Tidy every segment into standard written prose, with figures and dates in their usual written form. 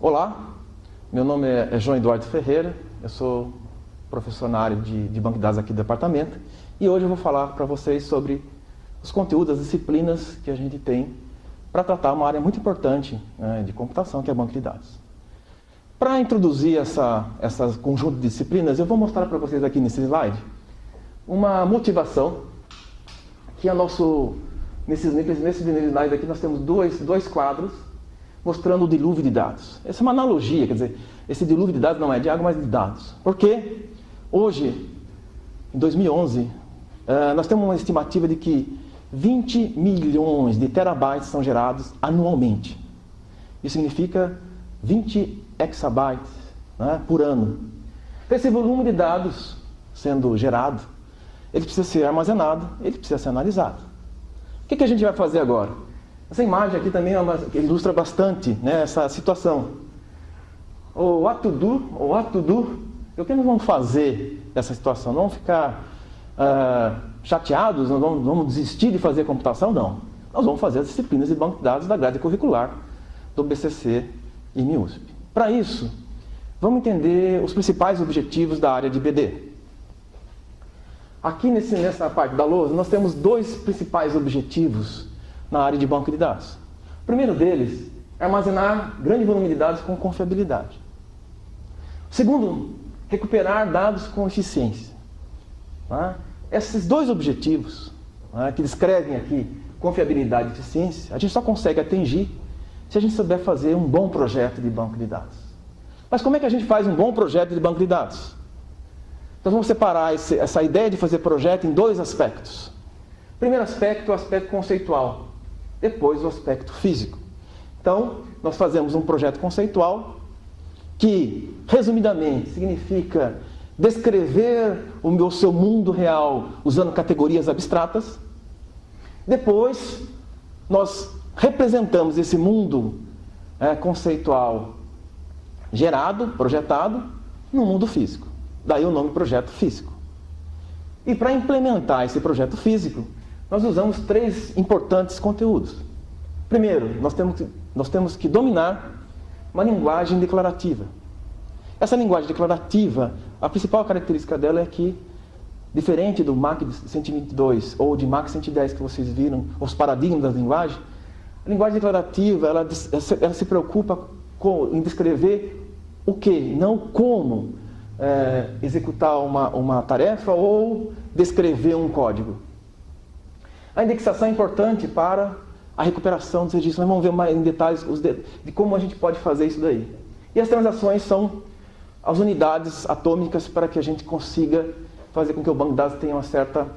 Olá, meu nome é João Eduardo Ferreira, eu sou professor na área de banco de dados aqui do departamento e hoje eu vou falar para vocês sobre os conteúdos, as disciplinas que a gente tem para tratar uma área muito importante de computação, que é banco de dados. Para introduzir essa conjunto de disciplinas, eu vou mostrar para vocês aqui nesse slide uma motivação que é nesse slide aqui nós temos dois quadros mostrando o dilúvio de dados. Essa é uma analogia, quer dizer, esse dilúvio de dados não é de água, mas de dados. Porque hoje, em 2011, nós temos uma estimativa de que 20 milhões de terabytes são gerados anualmente. Isso significa 20 exabytes, né, por ano. Esse volume de dados sendo gerado, ele precisa ser armazenado, ele precisa ser analisado. O que a gente vai fazer agora? Essa imagem aqui também ilustra bastante, né, essa situação. O what to do, o que nós vamos fazer nessa situação? Não vamos ficar chateados, não vamos desistir de fazer computação? Não. Nós vamos fazer as disciplinas de banco de dados da grade curricular do BCC e MIUSP. Para isso, vamos entender os principais objetivos da área de BD. Aqui nessa parte da lousa, nós temos dois principais objetivos na área de banco de dados. O primeiro deles é armazenar grande volume de dados com confiabilidade. O segundo, recuperar dados com eficiência. Esses dois objetivos, que descrevem aqui confiabilidade e eficiência, a gente só consegue atingir se a gente souber fazer um bom projeto de banco de dados. Mas como é que a gente faz um bom projeto de banco de dados? Nós vamos separar essa ideia de fazer projeto em dois aspectos. O primeiro aspecto é o aspecto conceitual, depois o aspecto físico. Então, nós fazemos um projeto conceitual que, resumidamente, significa descrever o seu mundo real usando categorias abstratas. Depois, nós representamos esse mundo conceitual gerado, projetado, no mundo físico. Daí o nome projeto físico. E para implementar esse projeto físico, nós usamos três importantes conteúdos. Primeiro, nós temos que dominar uma linguagem declarativa. Essa linguagem declarativa, a principal característica dela é que, diferente do MAC 122 ou de MAC 110 que vocês viram, os paradigmas da linguagem, a linguagem declarativa ela se preocupa em descrever o que, não como executar uma tarefa ou descrever um código. A indexação é importante para a recuperação dos registros. Nós vamos ver mais em detalhes de como a gente pode fazer isso daí. E as transações são as unidades atômicas para que a gente consiga fazer com que o banco de dados tenha uma certa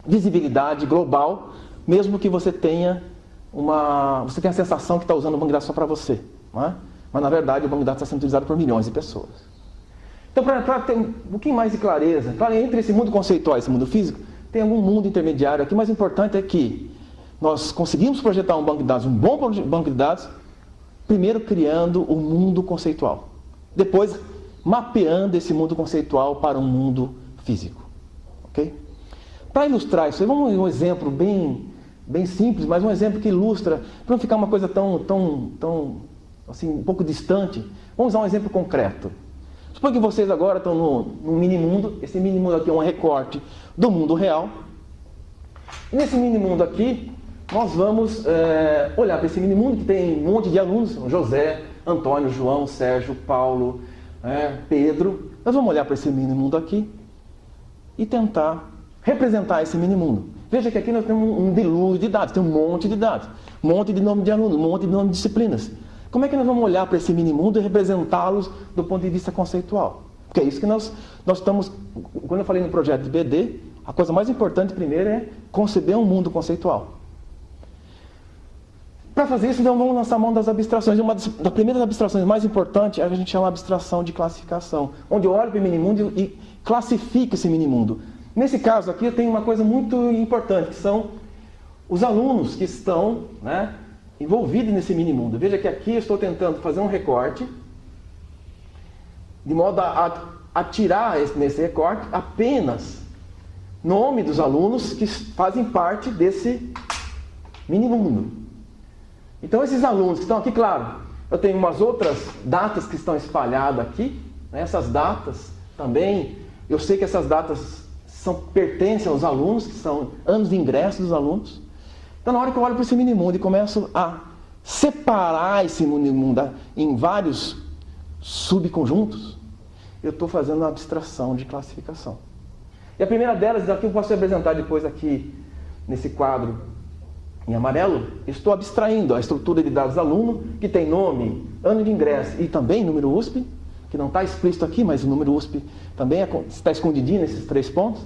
visibilidade global, mesmo que você tenha a sensação que está usando o banco de dados só para você. Não é? Mas, na verdade, o banco de dados está sendo utilizado por milhões de pessoas. Então, para ter um pouquinho mais de clareza, claro, entre esse mundo conceitual e esse mundo físico, tem algum mundo intermediário aqui. O mais importante é que nós conseguimos projetar um banco de dados, um bom banco de dados, primeiro criando o mundo conceitual. Depois, mapeando esse mundo conceitual para um mundo físico. Okay? Para ilustrar isso, vamos ver um exemplo bem simples, mas um exemplo que ilustra, para não ficar uma coisa tão assim, um pouco distante, vamos usar um exemplo concreto. Suponha que vocês agora estão num mini-mundo. Esse mini-mundo aqui é um recorte do mundo real. E nesse mini-mundo aqui, nós vamos olhar para esse mini-mundo que tem um monte de alunos, José, Antônio, João, Sérgio, Paulo, Pedro. Nós vamos olhar para esse mini-mundo aqui e tentar representar esse mini-mundo. Veja que aqui nós temos um dilúvio de dados, tem um monte de dados, um monte de nome de alunos, um monte de nome de disciplinas. Como é que nós vamos olhar para esse mini-mundo e representá-los do ponto de vista conceitual? Porque é isso que nós estamos... Quando eu falei no projeto de BD, a coisa mais importante primeiro é conceber um mundo conceitual. Para fazer isso, então, vamos lançar a mão das abstrações. Uma das primeiras abstrações mais importantes é a gente chama de abstração de classificação, onde eu olho para o mini-mundo e classifico esse mini-mundo. Nesse caso aqui, eu tenho uma coisa muito importante, que são os alunos que estão envolvidos nesse mini-mundo. Veja que aqui eu estou tentando fazer um recorte, de modo a tirar nesse recorte apenas nome dos alunos que fazem parte desse mini-mundo. Então esses alunos que estão aqui, claro, Eu tenho umas outras datas que estão espalhadas aqui, né? Essas datas também, eu sei que essas datas pertencem aos alunos, que são anos de ingresso dos alunos. Então, na hora que eu olho para esse mini-mundo e começo a separar esse mini-mundo em vários subconjuntos, eu estou fazendo uma abstração de classificação. E a primeira delas, aqui eu posso apresentar depois aqui nesse quadro em amarelo, estou abstraindo a estrutura de dados aluno, que tem nome, ano de ingresso e também número USP, que não está explícito aqui, mas o número USP também está escondidinho nesses 3 pontos.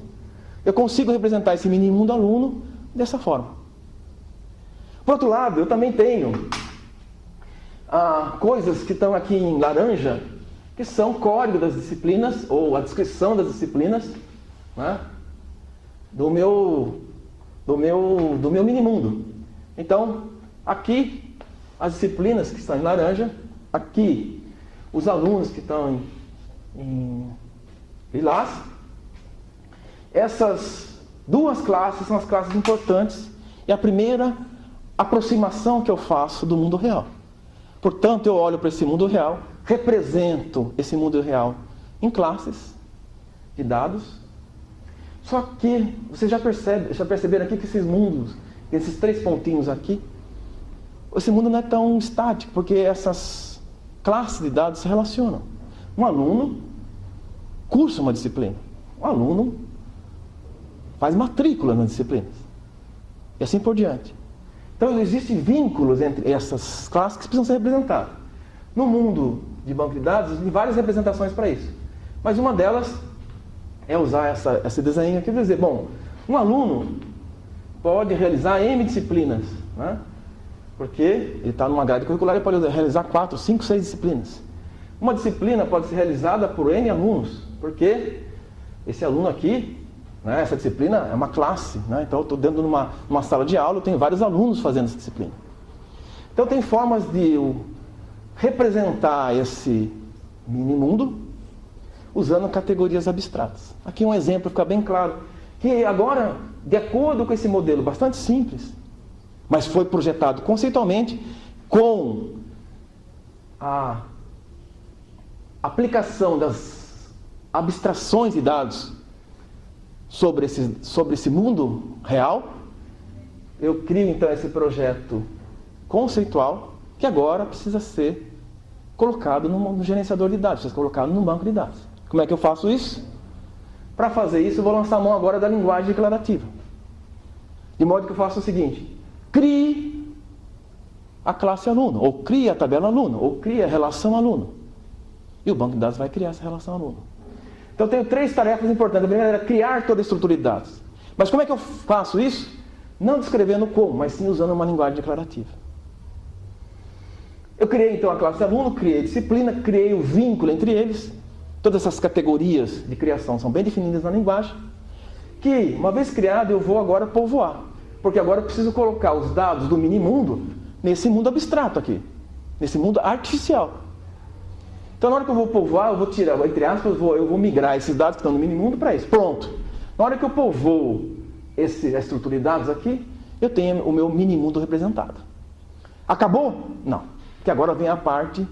Eu consigo representar esse mini-mundo aluno dessa forma. Por outro lado, eu também tenho coisas que estão aqui em laranja, que são código das disciplinas, ou a descrição das disciplinas, né, do meu mini-mundo. Então, aqui, as disciplinas que estão em laranja, aqui, os alunos que estão em lilás. Essas 2 classes são as classes importantes e a primeira aproximação que eu faço do mundo real. Portanto, eu olho para esse mundo real, represento esse mundo real em classes de dados. Só que vocês já perceberam aqui que esses mundos, esses 3 pontinhos aqui, esse mundo não é tão estático, porque essas classes de dados se relacionam. Um aluno cursa uma disciplina. Um aluno faz matrícula nas disciplinas. E assim por diante. Então, existem vínculos entre essas classes que precisam ser representadas. No mundo de banco de dados, existem várias representações para isso. Mas uma delas é usar esse desenho aqui e dizer, bom, um aluno pode realizar M disciplinas, né? Porque ele está numa grade curricular e pode realizar 4, 5, 6 disciplinas. Uma disciplina pode ser realizada por N alunos, porque esse aluno aqui, né, essa disciplina é uma classe, né? Então eu estou dentro de uma sala de aula, eu tenho vários alunos fazendo essa disciplina. Então tem formas de eu representar esse mini-mundo usando categorias abstratas. Aqui um exemplo, fica bem claro, que agora, de acordo com esse modelo bastante simples, mas foi projetado conceitualmente com a aplicação das abstrações de dados sobre esse mundo real, eu crio então esse projeto conceitual que agora precisa ser colocado no gerenciador de dados, precisa ser colocado no banco de dados. Como é que eu faço isso? Para fazer isso, eu vou lançar a mão agora da linguagem declarativa. De modo que eu faço o seguinte: crie a classe aluno, ou crie a tabela aluno, ou crie a relação aluno. E o banco de dados vai criar essa relação aluno. Então eu tenho 3 tarefas importantes. A primeira é criar toda a estrutura de dados. Mas como é que eu faço isso? Não descrevendo como, mas sim usando uma linguagem declarativa. Eu criei então a classe aluno, criei a disciplina, criei o vínculo entre eles. Todas essas categorias de criação são bem definidas na linguagem. Que, uma vez criado, eu vou agora povoar. Porque agora eu preciso colocar os dados do mini-mundo nesse mundo abstrato aqui. Nesse mundo artificial. Então, na hora que eu vou povoar, eu vou tirar, entre aspas, eu vou migrar esses dados que estão no mini-mundo para isso. Pronto. Na hora que eu povoo a estrutura de dados aqui, eu tenho o meu mini-mundo representado. Acabou? Não. Porque agora vem a parte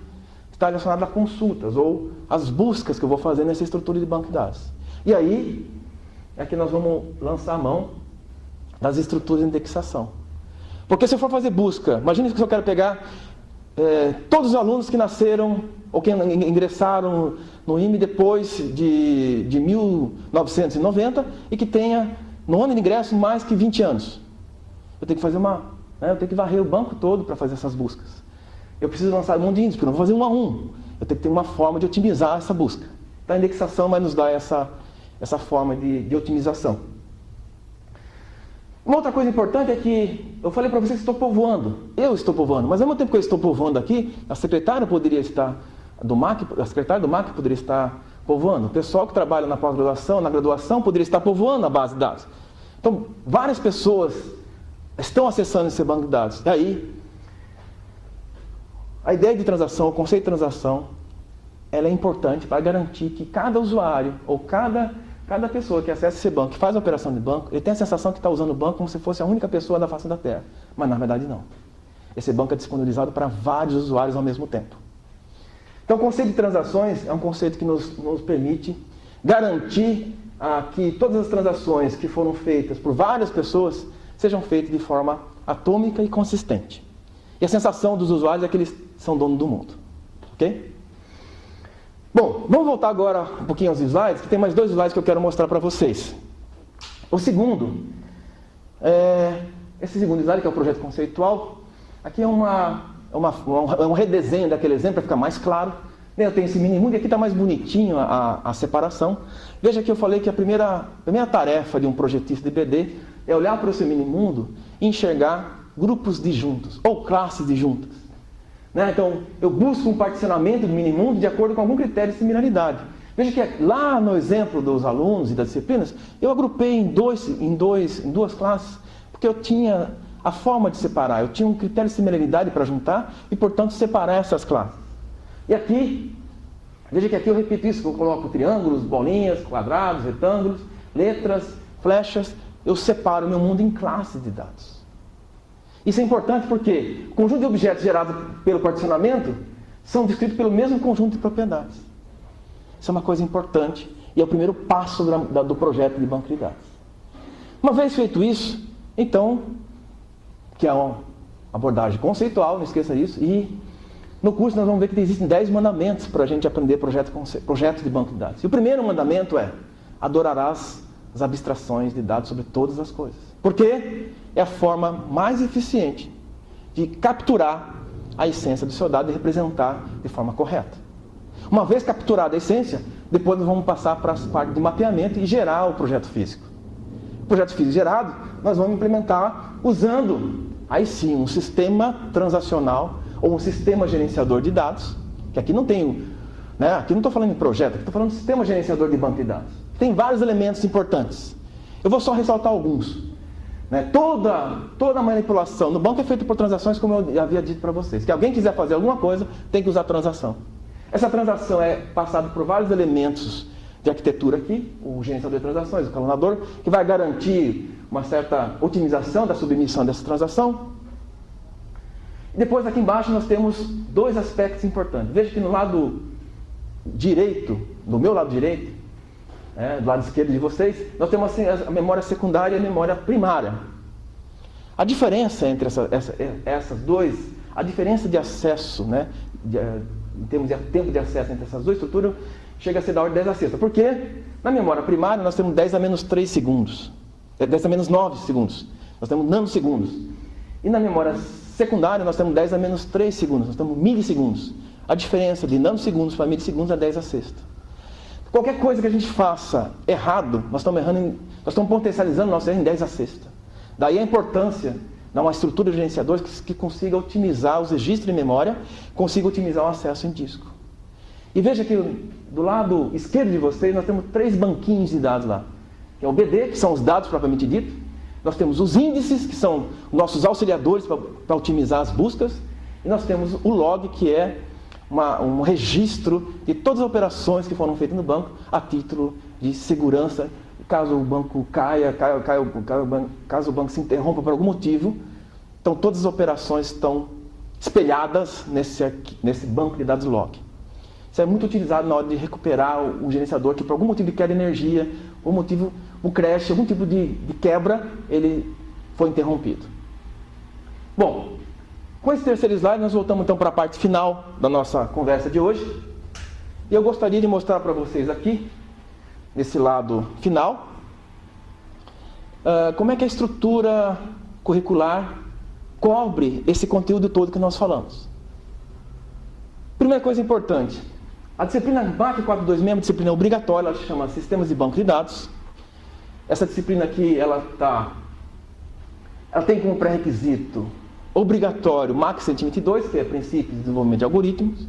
que está relacionada a consultas ou as buscas que eu vou fazer nessa estrutura de banco de dados. E aí, é que nós vamos lançar a mão das estruturas de indexação. Porque se eu for fazer busca, imagine que eu quero pegar todos os alunos que nasceram ou que ingressaram no IME depois de 1990 e que tenha no ano de ingresso mais que 20 anos. Eu tenho que fazer eu tenho que varrer o banco todo para fazer essas buscas. Eu preciso lançar um monte de índices, porque eu não vou fazer 1 a 1. Eu tenho que ter uma forma de otimizar essa busca. Então a indexação vai nos dar essa forma de otimização. Uma outra coisa importante é que eu falei para vocês que estou povoando. Eu estou povoando, mas ao mesmo tempo que eu estou povoando aqui, a secretária poderia estar a secretária do MAC poderia estar povoando. O pessoal que trabalha na pós-graduação, na graduação, poderia estar povoando a base de dados. Então, várias pessoas estão acessando esse banco de dados. E aí, a ideia de transação, o conceito de transação, ela é importante para garantir que cada usuário ou cada pessoa que acessa esse banco, que faz a operação de banco, ele tem a sensação que está usando o banco como se fosse a única pessoa da face da Terra. Mas na verdade não. Esse banco é disponibilizado para vários usuários ao mesmo tempo. Então, o conceito de transações é um conceito que nos permite garantir que todas as transações que foram feitas por várias pessoas sejam feitas de forma atômica e consistente. E a sensação dos usuários é que eles são donos do mundo. Ok? Bom, vamos voltar agora um pouquinho aos slides, que tem mais 2 slides que eu quero mostrar para vocês. O segundo, esse segundo slide, que é o projeto conceitual, aqui é um redesenho daquele exemplo, para ficar mais claro. Eu tenho esse mini mundo e aqui está mais bonitinho a separação. Veja que eu falei que a primeira tarefa de um projetista de BD é olhar para esse mini mundo e enxergar grupos disjuntos, ou classes disjuntas. Então, eu busco um particionamento do mini mundo de acordo com algum critério de similaridade. Veja que lá no exemplo dos alunos e das disciplinas, eu agrupei em duas classes, porque eu tinha a forma de separar, eu tinha um critério de similaridade para juntar e, portanto, separar essas classes. E aqui, veja que aqui eu repito isso, eu coloco triângulos, bolinhas, quadrados, retângulos, letras, flechas, eu separo o meu mundo em classes de dados. Isso é importante porque o conjunto de objetos gerados pelo particionamento são descritos pelo mesmo conjunto de propriedades. Isso é uma coisa importante e é o primeiro passo do projeto de banco de dados. Uma vez feito isso, então, que é uma abordagem conceitual, não esqueça disso, e no curso nós vamos ver que existem 10 mandamentos para a gente aprender projetos de banco de dados. E o primeiro mandamento é: adorarás as abstrações de dados sobre todas as coisas. Porque é a forma mais eficiente de capturar a essência do seu dado e representar de forma correta. Uma vez capturada a essência, depois nós vamos passar para a parte de mapeamento e gerar o projeto físico. O projeto físico gerado, nós vamos implementar usando, aí sim, um sistema transacional ou um sistema gerenciador de dados, que aqui não tem, aqui não estou falando em projeto, aqui estou falando de sistema gerenciador de banco de dados. Tem vários elementos importantes. Eu vou só ressaltar alguns. Toda manipulação no banco é feita por transações, como eu havia dito para vocês. Que alguém quiser fazer alguma coisa, tem que usar transação. Essa transação é passada por vários elementos de arquitetura aqui, o gerenciador de transações, o calunador, que vai garantir uma certa otimização da submissão dessa transação. E depois aqui embaixo nós temos 2 aspectos importantes. Veja que no lado direito, no meu lado direito, do lado esquerdo de vocês, nós temos a memória secundária e a memória primária. A diferença entre essas 2, a diferença de acesso, em termos de tempo de acesso entre essas 2 estruturas, chega a ser da ordem 10 a 6. Por quê? Na memória primária nós temos 10 a menos 3 segundos, 10 a menos 9 segundos, nós temos nanosegundos. E na memória secundária nós temos 10 a menos 3 segundos, nós temos milissegundos. A diferença de nanosegundos para milissegundos é 10 a 6. Qualquer coisa que a gente faça errado, nós estamos potencializando nosso erro em 10 a 6. Daí a importância de uma estrutura de gerenciadores que consiga otimizar os registros de memória, consiga otimizar o acesso em disco. E veja que do lado esquerdo de vocês nós temos 3 banquinhos de dados lá. Que é o BD, que são os dados propriamente dito. Nós temos os índices, que são nossos auxiliadores para otimizar as buscas. E nós temos o log, que é um registro de todas as operações que foram feitas no banco a título de segurança. Caso o banco caso o banco se interrompa por algum motivo, então todas as operações estão espelhadas nesse banco de dados log. Isso é muito utilizado na hora de recuperar o gerenciador que por algum motivo de queda de energia, um crash, algum tipo de quebra, ele foi interrompido. Bom, com esse terceiro slide nós voltamos então para a parte final da nossa conversa de hoje. E eu gostaria de mostrar para vocês aqui, nesse lado final, como é que a estrutura curricular cobre esse conteúdo todo que nós falamos. Primeira coisa importante, a disciplina BAC 426 é uma disciplina obrigatória, ela se chama Sistemas de Banco de Dados. Essa disciplina aqui, ela tem como pré-requisito obrigatório MAC 122, que é Princípios de Desenvolvimento de Algoritmos.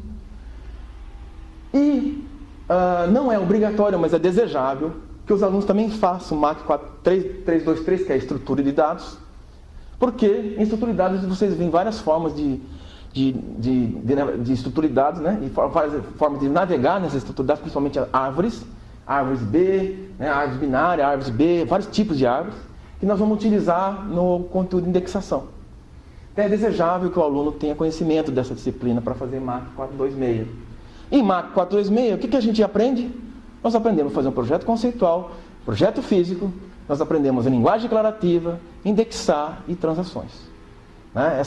E não é obrigatório, mas é desejável que os alunos também façam o MAC 323, que é a Estrutura de Dados, porque em estrutura de dados vocês veem várias formas de estrutura de dados, e várias formas de navegar nessa estrutura de dados, principalmente árvores B, árvores binárias, árvores B, vários tipos de árvores, que nós vamos utilizar no conteúdo de indexação. Então é desejável que o aluno tenha conhecimento dessa disciplina para fazer MAC 426. Em MAC 426, o que a gente aprende? Nós aprendemos a fazer um projeto conceitual, projeto físico, nós aprendemos a linguagem declarativa, indexar e transações. Né?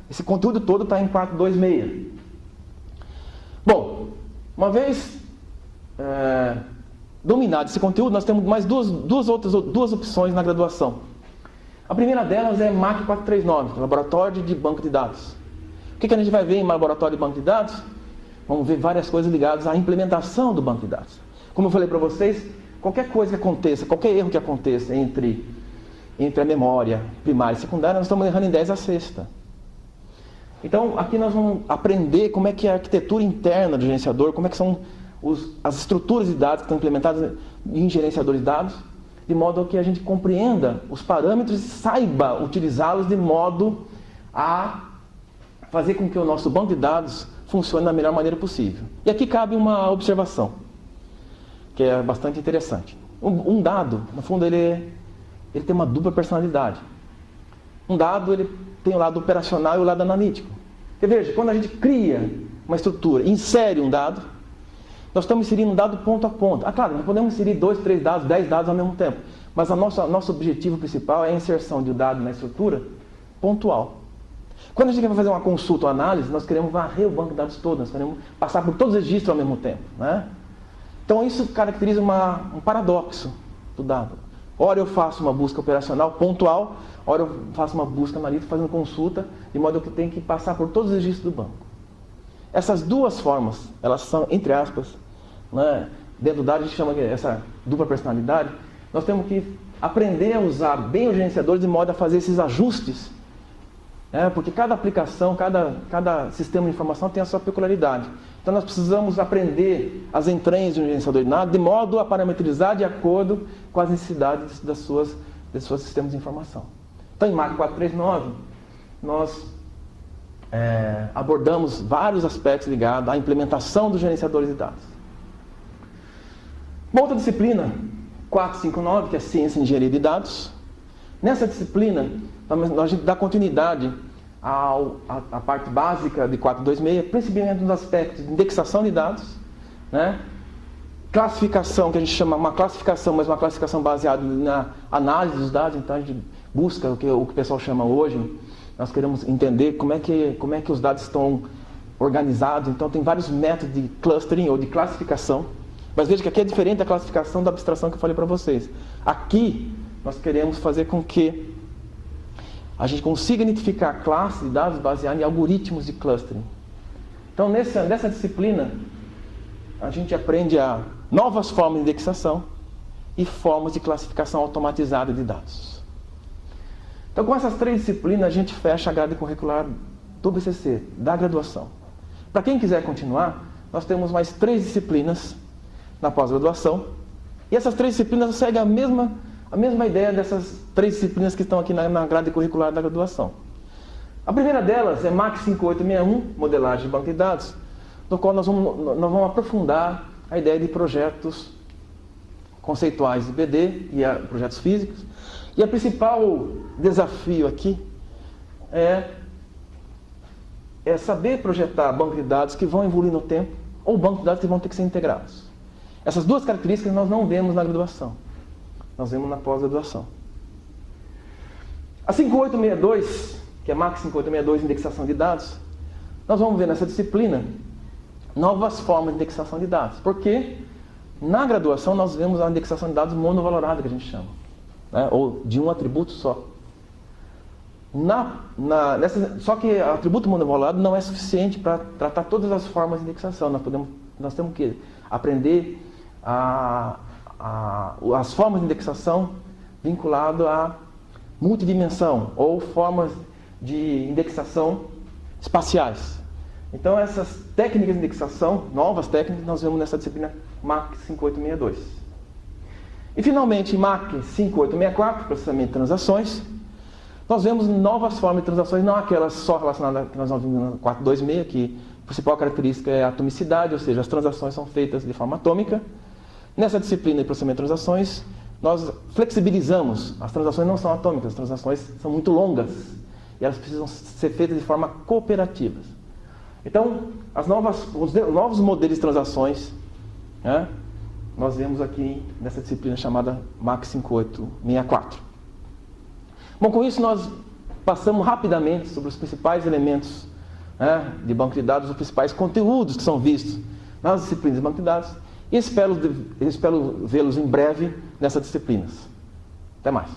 Esse conteúdo todo está em 426. Bom, uma vez dominado esse conteúdo, nós temos mais duas opções na graduação. A primeira delas é MAC 439, Laboratório de Banco de Dados. O que a gente vai ver em Laboratório de Banco de Dados? Vamos ver várias coisas ligadas à implementação do banco de dados. Como eu falei para vocês, qualquer coisa que aconteça, qualquer erro que aconteça entre a memória primária e secundária, nós estamos errando em 10 a sexta. Então, aqui nós vamos aprender como é que é a arquitetura interna do gerenciador, como é que são as estruturas de dados que estão implementadas em gerenciadores de dados, de modo que a gente compreenda os parâmetros e saiba utilizá-los de modo a fazer com que o nosso banco de dados funcione da melhor maneira possível. E aqui cabe uma observação, que é bastante interessante. Um dado, no fundo, ele tem uma dupla personalidade. Um dado, ele tem o lado operacional e o lado analítico. Porque veja, quando a gente cria uma estrutura, insere um dado, nós estamos inserindo um dado ponto a ponto. Claro, nós podemos inserir 2, 3 dados, 10 dados ao mesmo tempo. Mas nosso objetivo principal é a inserção de um dado na estrutura pontual. Quando a gente quer fazer uma consulta ou análise, nós queremos varrer o banco de dados todo, nós queremos passar por todos os registros ao mesmo tempo. Né? Então isso caracteriza um paradoxo do dado. Ora eu faço uma busca operacional pontual, ora eu faço uma busca analítica fazendo consulta, de modo que eu tenho que passar por todos os registros do banco. Essas duas formas, elas são, entre aspas, né, dentro do dado a gente chama essa dupla personalidade, nós temos que aprender a usar bem os gerenciadores de modo a fazer esses ajustes, porque cada aplicação, cada sistema de informação tem a sua peculiaridade. Então nós precisamos aprender as entranhas de um gerenciador de dados de modo a parametrizar de acordo com as necessidades dos seus sistemas de informação. Então em MAC 439, nós abordamos vários aspectos ligados à implementação dos gerenciadores de dados. Uma outra disciplina, 459, que é Ciência e Engenharia de Dados. Nessa disciplina, a gente dá continuidade à parte básica de 426, principalmente nos aspectos de indexação de dados, né? Classificação, que a gente chama uma classificação, mas uma classificação baseada na análise dos dados. Então a gente busca o que o pessoal chama hoje, nós queremos entender como é que os dados estão organizados. Então tem vários métodos de clustering ou de classificação, mas veja que aqui é diferente da classificação da abstração que eu falei para vocês. Aqui nós queremos fazer com que a gente consiga identificar classes de dados baseadas em algoritmos de clustering. Então nessa disciplina a gente aprende a novas formas de indexação e formas de classificação automatizada de dados. Então com essas 3 disciplinas a gente fecha a grade curricular do BCC, da graduação. Para quem quiser continuar, nós temos mais 3 disciplinas na pós-graduação, e essas 3 disciplinas seguem a mesma ideia dessas 3 disciplinas que estão aqui na grade curricular da graduação. A primeira delas é MAC 5861, Modelagem de Banco de Dados, no qual nós vamos aprofundar a ideia de projetos conceituais de BD e projetos físicos. E o principal desafio aqui é saber projetar bancos de dados que vão evoluir no tempo, ou bancos de dados que vão ter que ser integrados. Essas duas características nós não vemos na graduação, nós vemos na pós-graduação. A 5862, que é MAC 5862, indexação de dados, nós vamos ver nessa disciplina novas formas de indexação de dados, porque na graduação nós vemos a indexação de dados monovalorada, que a gente chama, né? Ou de um atributo só. Só que o atributo monovalorado não é suficiente para tratar todas as formas de indexação. Nós temos que aprender as formas de indexação vinculado à multidimensão ou formas de indexação espaciais. Então essas técnicas de indexação, novas técnicas, nós vemos nessa disciplina MAC 5862. E finalmente, em MAC 5864, processamento de transações, nós vemos novas formas de transações, não aquelas só relacionadas que nós vamos ver no 426, que a principal característica é a atomicidade, ou seja, as transações são feitas de forma atômica. Nessa disciplina de processamento de transações, nós flexibilizamos, as transações não são atômicas, as transações são muito longas. e elas precisam ser feitas de forma cooperativa. Então, os novos modelos de transações, né, nós vemos aqui nessa disciplina chamada MAC 5864. Bom, com isso nós passamos rapidamente sobre os principais elementos, né, de banco de dados, os principais conteúdos que são vistos nas disciplinas de banco de dados, e espero vê-los em breve nessas disciplinas. Até mais.